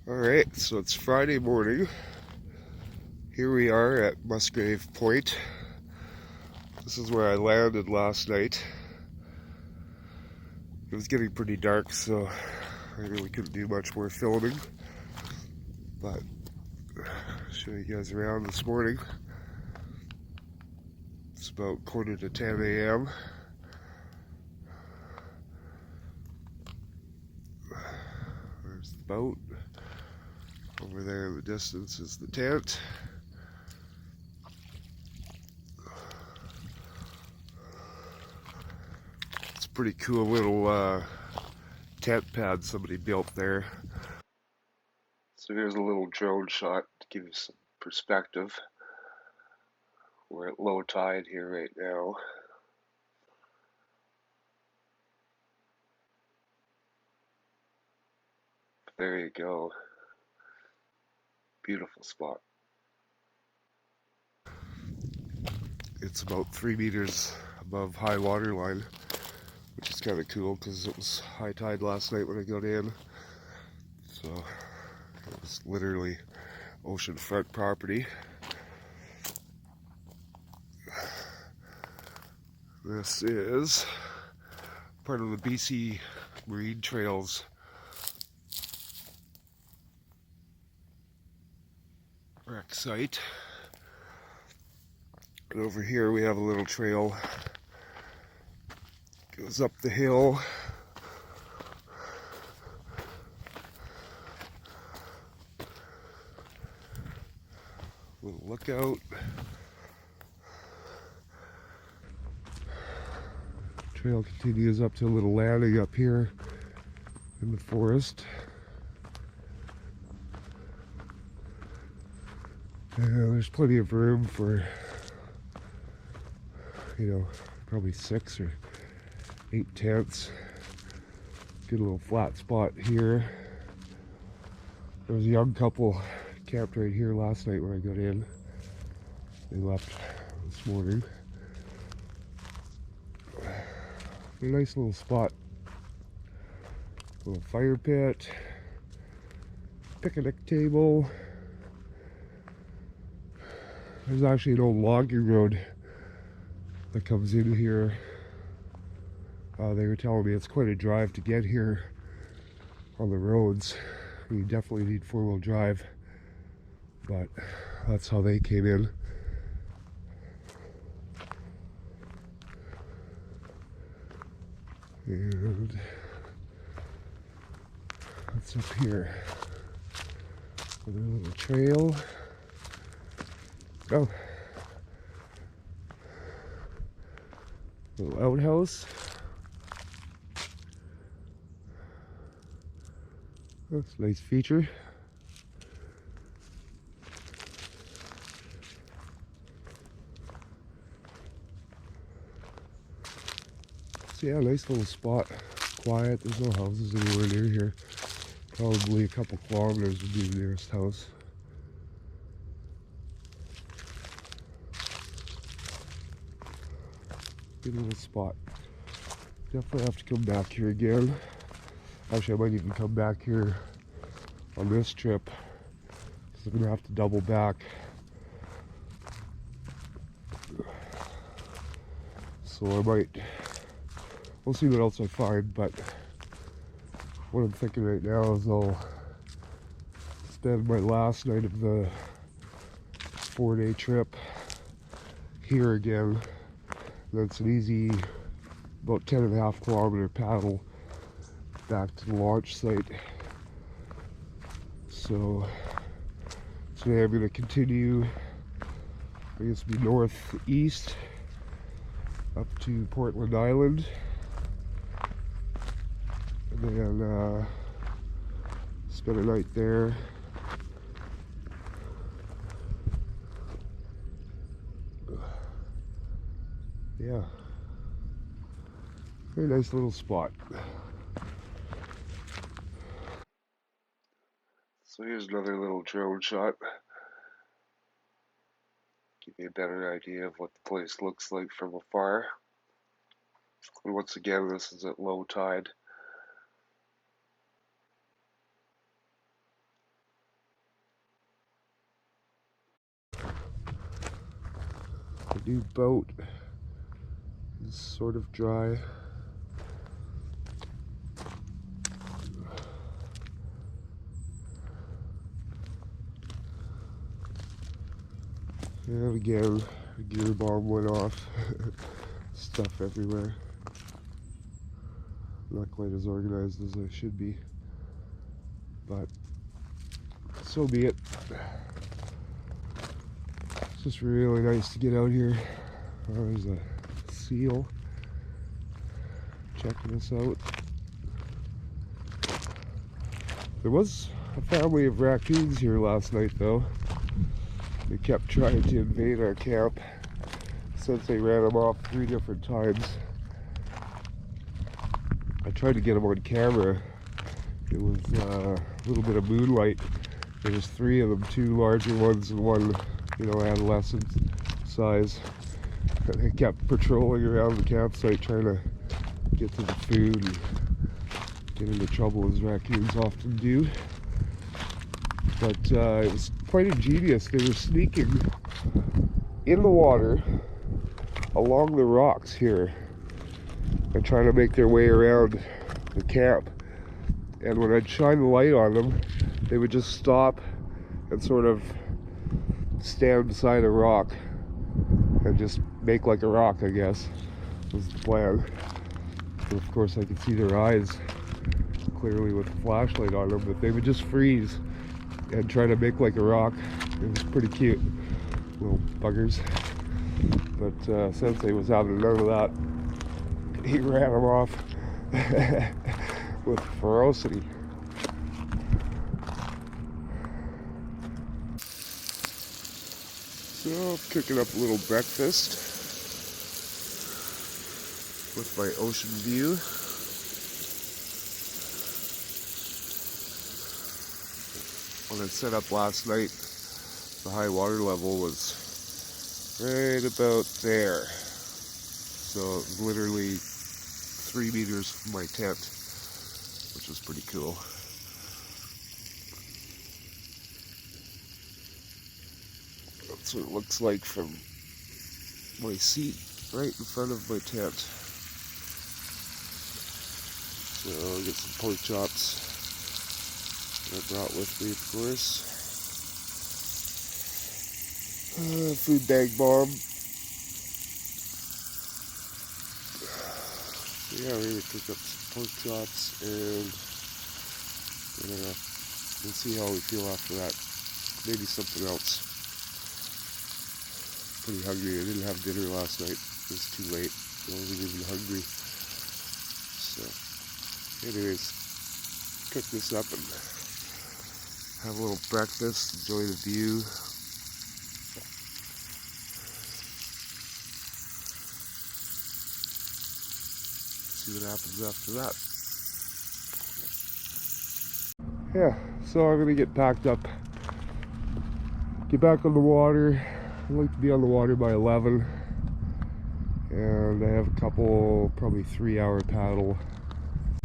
Alright, so it's Friday morning. Here we are at Musgrave Point. This is where I landed last night. It was getting pretty dark, so I really couldn't do much more filming. But I'll show you guys around this morning. It's about quarter to 10 a.m. There's the boat. Over there in the distance is the tent. It's a pretty cool little tent pad somebody built there. So here's a little drone shot to give you some perspective. We're at low tide here right now. There you go. Beautiful spot. It's about 3 meters above high water line, which is kind of cool because it was high tide last night when I got in. So it was literally oceanfront property. This is part of the BC Marine Trails wreck site. And over here we have a little trail. Goes up the hill. Little lookout. Trail continues up to a little landing up here in the forest. And there's plenty of room for, probably 6 or 8 tents. Good little flat spot here. There was a young couple camped right here last night when I got in. They left this morning. A nice little spot. Little fire pit, picnic table. There's actually an old logging road that comes in here. They were telling me it's quite a drive to get here on the roads. You definitely need 4-wheel drive, but that's how they came in. And what's up here? Another little trail. Oh, little outhouse. That's a nice feature. So yeah, nice little spot. Quiet. There's no houses anywhere near here. Probably a couple kilometers would be the nearest house. Good little spot. Definitely have to come back here again. Actually, I might even come back here on this trip because I'm going to have to double back. So we'll see what else I find, but what I'm thinking right now is I'll spend my last night of the 4-day trip here again. That's an easy about 10.5 kilometer paddle back to the launch site. So today I'm going to continue, I guess, be northeast up to Portland Island, and then spend a night there. Yeah, very nice little spot. So here's another little drone shot. Give you a better idea of what the place looks like from afar. And once again, this is at low tide. new boat is sort of dry. And again, the gear bomb went off. Stuff everywhere. Not quite as organized as I should be, but so be it. It's just really nice to get out here. Oh, there's a seal checking us out. There was a family of raccoons here last night though. They kept trying to invade our camp since they ran them off 3 different times. I tried to get them on camera. It was a little bit of moonlight. There was 3 of them, 2 larger ones and 1, adolescent size. And they kept patrolling around the campsite trying to get to the food and get into trouble as raccoons often do. But it was quite ingenious. They were sneaking in the water along the rocks here and trying to make their way around the camp. And when I'd shine the light on them, they would just stop and sort of stand beside a rock and just make like a rock, I guess, was the plan. And of course I could see their eyes clearly with the flashlight on them, but they would just freeze and try to make like a rock. It was pretty cute, little buggers. But Sensei was having none of that. He ran them off with ferocity. So I'm cooking up a little breakfast with my ocean view. When I set up last night, the high water level was right about there. So it was literally 3 meters from my tent, which was pretty cool. That's what it looks like from my seat right in front of my tent. So I'll get some pork chops that I brought with me, of course. Food bag bomb. Yeah, we're gonna cook up some pork chops and we'll see how we feel after that. Maybe something else. Pretty hungry. I didn't have dinner last night. It was too late. I wasn't even hungry. So, anyways, cook this up and have a little breakfast, enjoy the view. See what happens after that. Yeah, so I'm gonna get packed up, get back on the water. I'd like to be on the water by 11, and I have a couple, probably 3-hour paddle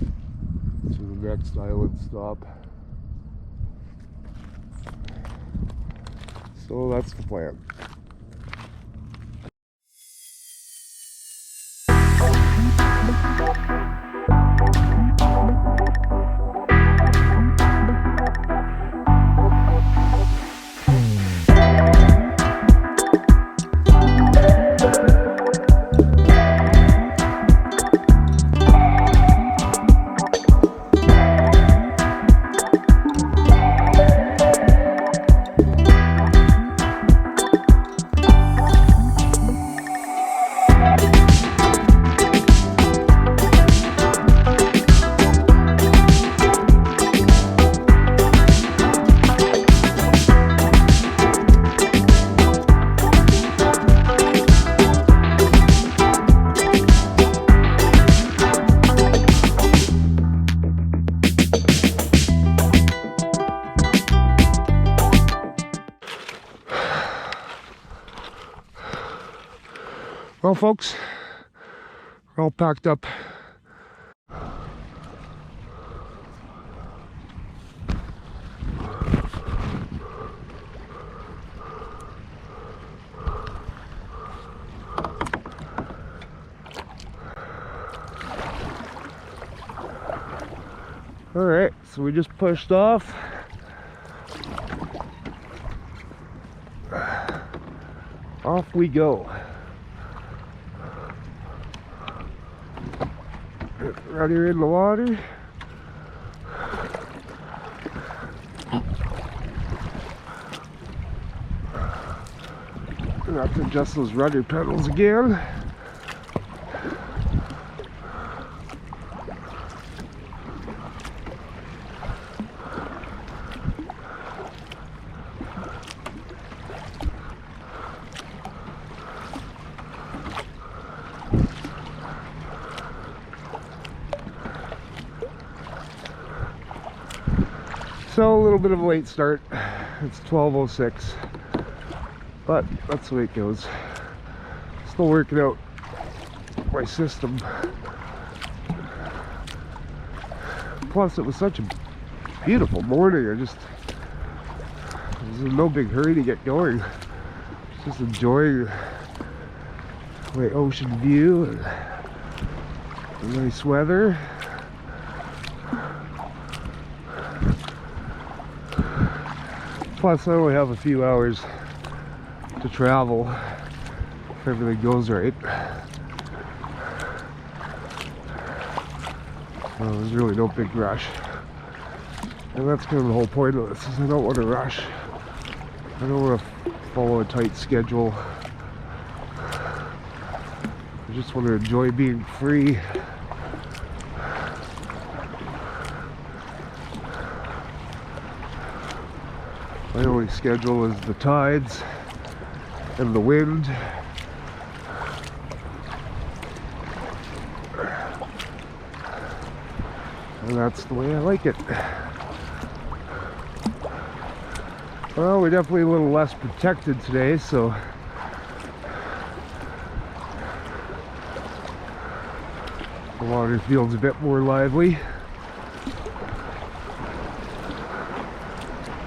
to the next island stop. So that's the plan. Well, folks, we're all packed up. so we just pushed off. Off we go. Rudder in the water. Gonna have to adjust those rudder pedals again. So a little bit of a late start. It's 12:06, but that's the way it goes. Still working out my system. Plus, it was such a beautiful morning. I was in no big hurry to get going. Just enjoying my ocean view and the nice weather. Plus, I only have a few hours to travel if everything goes right. So there's really no big rush. And that's kind of the whole point of this, is I don't want to rush. I don't want to follow a tight schedule. I just want to enjoy being free. My only schedule is the tides and the wind. And that's the way I like it. Well, we're definitely a little less protected today, so the water feels a bit more lively.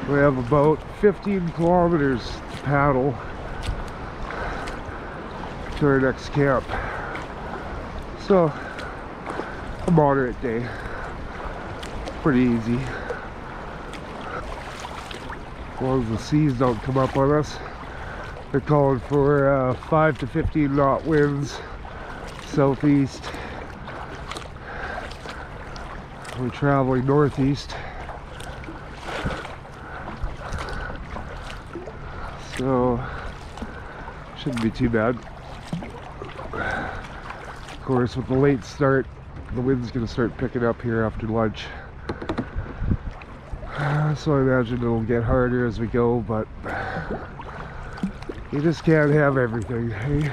We have about 15 kilometers to paddle to our next camp. So, a moderate day. Pretty easy. As long as the seas don't come up on us. They're calling for 5 to 15 knot winds, southeast. We're traveling northeast. So, shouldn't be too bad. Of course, with the late start, the wind's going to start picking up here after lunch. So I imagine it'll get harder as we go, but you just can't have everything, hey?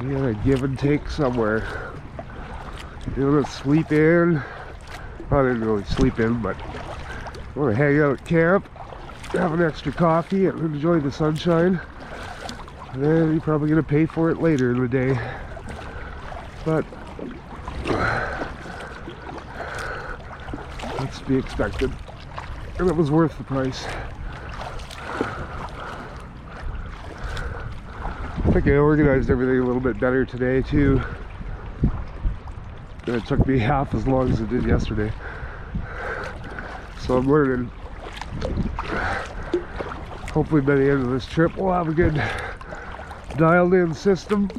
You gotta give and take somewhere. You wanna sleep in? Well, I didn't really sleep in, but you wanna hang out at camp, have an extra coffee, and enjoy the sunshine. And then you're probably gonna pay for it later in the day. But that's to be expected. And it was worth the price. I think I organized everything a little bit better today too. And it took me half as long as it did yesterday. So I'm learning. Hopefully by the end of this trip we'll have a good dialed in system.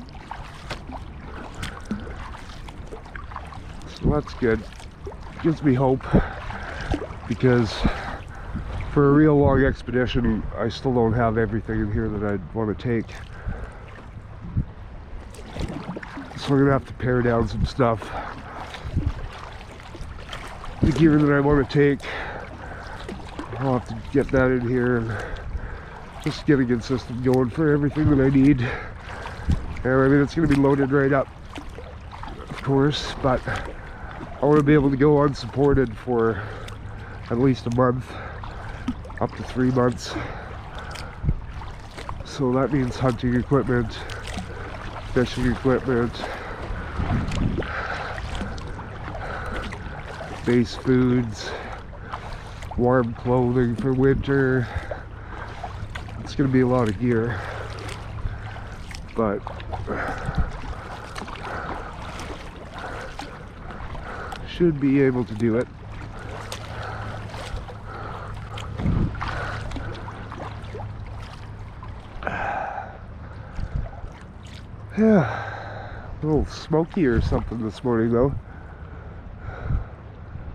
So that's good. Gives me hope, because for a real long expedition I still don't have everything in here that I'd want to take. So we're gonna have to pare down some stuff. The gear that I want to take, I'll have to get that in here and just get a good system going for everything that I need. And I mean, it's gonna be loaded right up, of course, but I want to be able to go unsupported for at least a month, up to 3 months. So that means hunting equipment, fishing equipment, base foods, warm clothing for winter. It's going to be a lot of gear, but should be able to do it. Yeah, a little smoky or something this morning though.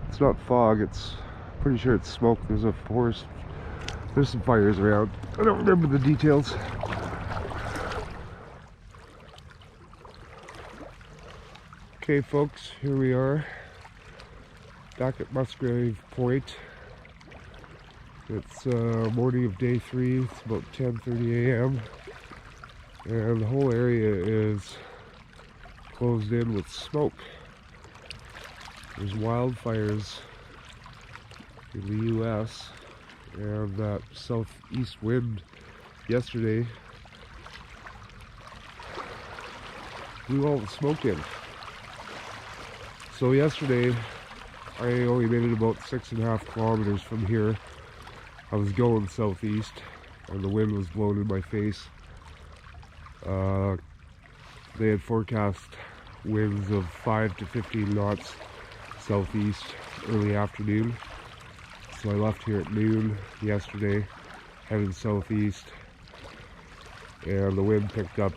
It's not fog, it's pretty sure it's smoke. There's a forest, there's some fires around. I don't remember the details. Okay folks, here we are back at Musgrave Point. It's morning of day 3, it's about 10:30 a.m. and the whole area is closed in with smoke. There's wildfires in the US, and that southeast wind yesterday blew all the smoke in. So yesterday I only made it about 6.5 kilometers from here. I was going southeast and the wind was blowing in my face. They had forecast winds of 5 to 15 knots southeast early afternoon. So I left here at noon yesterday, headed southeast, and the wind picked up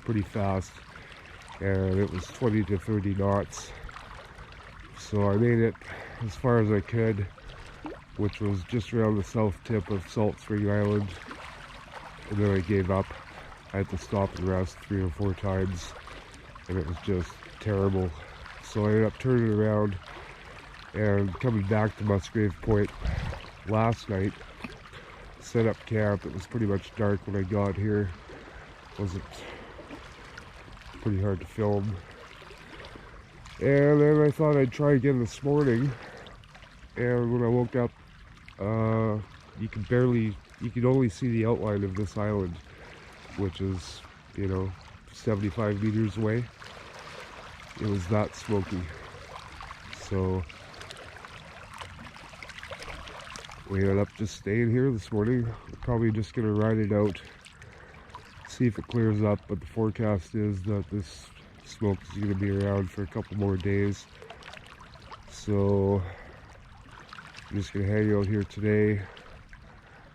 pretty fast and it was 20 to 30 knots. So I made it as far as I could, which was just around the south tip of Salt Spring Island, and then I gave up. I had to stop and rest 3 or 4 times and it was just terrible. So I ended up turning around and coming back to Musgrave Point last night, set up camp. It was pretty much dark when I got here. It wasn't pretty hard to film. And then I thought I'd try again this morning, and when I woke up, you could only see the outline of this island, which is, 75 meters away. It was that smoky. So we ended up just staying here this morning. We're probably just gonna ride it out, see if it clears up, but the forecast is that this smoke is gonna be around for a couple more days. So I'm just gonna hang out here today,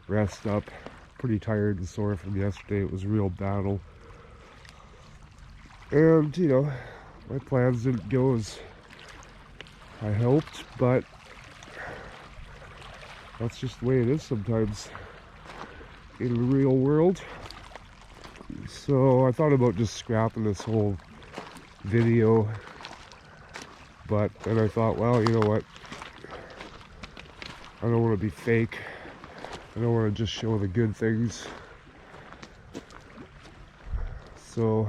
rest up. Pretty tired and sore from yesterday. It was a real battle. And, my plans didn't go as I hoped, but that's just the way it is sometimes in the real world. So I thought about just scrapping this whole video, but then I thought, well, you know what? I don't want to be fake. I don't want to just show the good things. So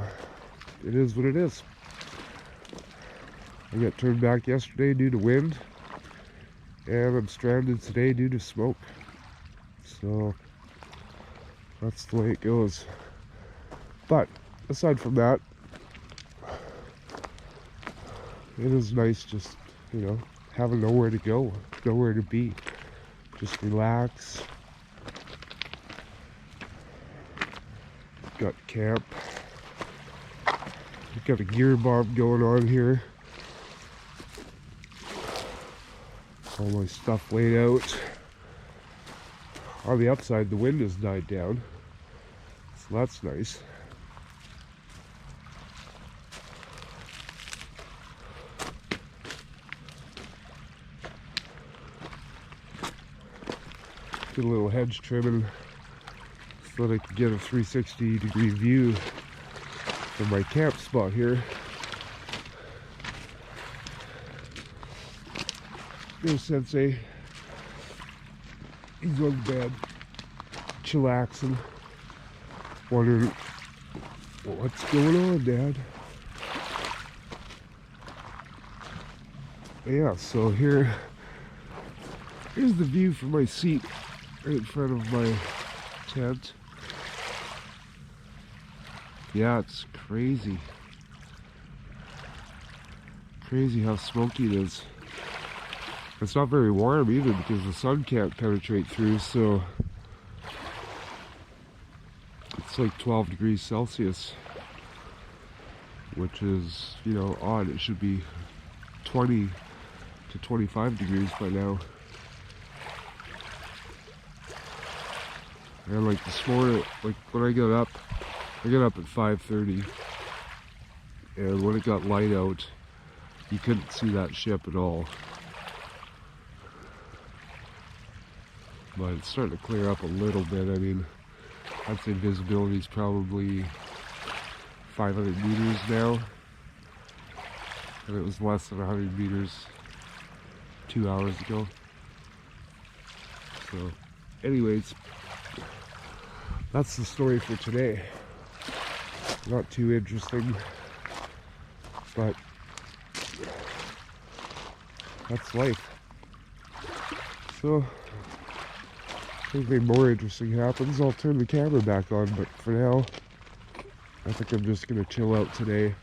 it is what it is. I got turned back yesterday due to wind, and I'm stranded today due to smoke. So that's the way it goes. But aside from that, it is nice just, having nowhere to go, nowhere to be. Just relax. Got camp. We've got a gear bomb going on here. All my stuff laid out. On the upside, the wind has died down, so that's nice. Did a little hedge trimming so that I could get a 360-degree view from my camp spot here. There's Sensei. He's on the bed, chillaxing, wondering what's going on, Dad. Yeah, so here's the view from my seat right in front of my tent. Yeah, it's crazy. Crazy how smoky it is. It's not very warm either because the sun can't penetrate through, so it's like 12 degrees Celsius, which is, odd. It should be 20 to 25 degrees by now. And like this morning, like when I got up at 5:30, and when it got light out, you couldn't see that ship at all. But it's starting to clear up a little bit. I mean, I'd say visibility is probably 500 meters now, and it was less than 100 meters 2 hours ago. So anyways, that's the story for today. Not too interesting, but that's life. So if anything more interesting happens, I'll turn the camera back on, but for now I think I'm just gonna chill out today,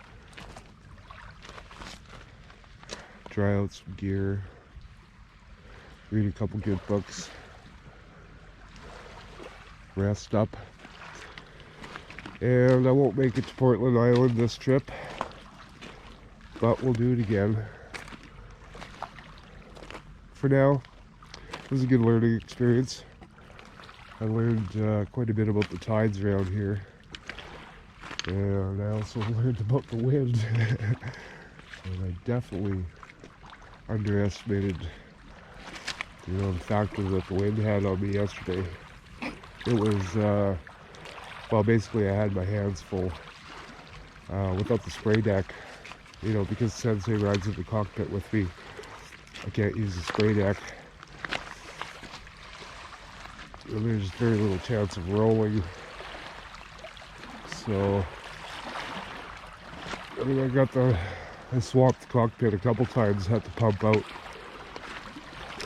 try out some gear, read a couple good books, rest up. And I won't make it to Portland Island this trip, but we'll do it again. For now, it was a good learning experience. I learned quite a bit about the tides around here, and I also learned about the wind. And I definitely underestimated, the factor that the wind had on me yesterday. It was well, basically I had my hands full without the spray deck, because Sensei rides in the cockpit with me. I can't use the spray deck, and there's very little chance of rolling. So I mean, I swapped the cockpit a couple times, had to pump out,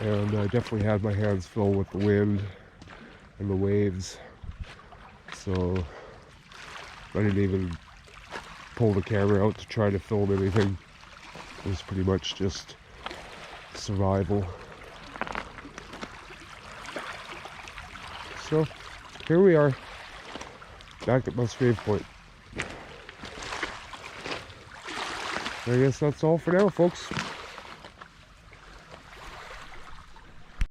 and I definitely had my hands full with the wind and the waves. So I didn't even pull the camera out to try to film anything. It was pretty much just survival. So here we are, back at Musgrave Point. I guess that's all for now, folks.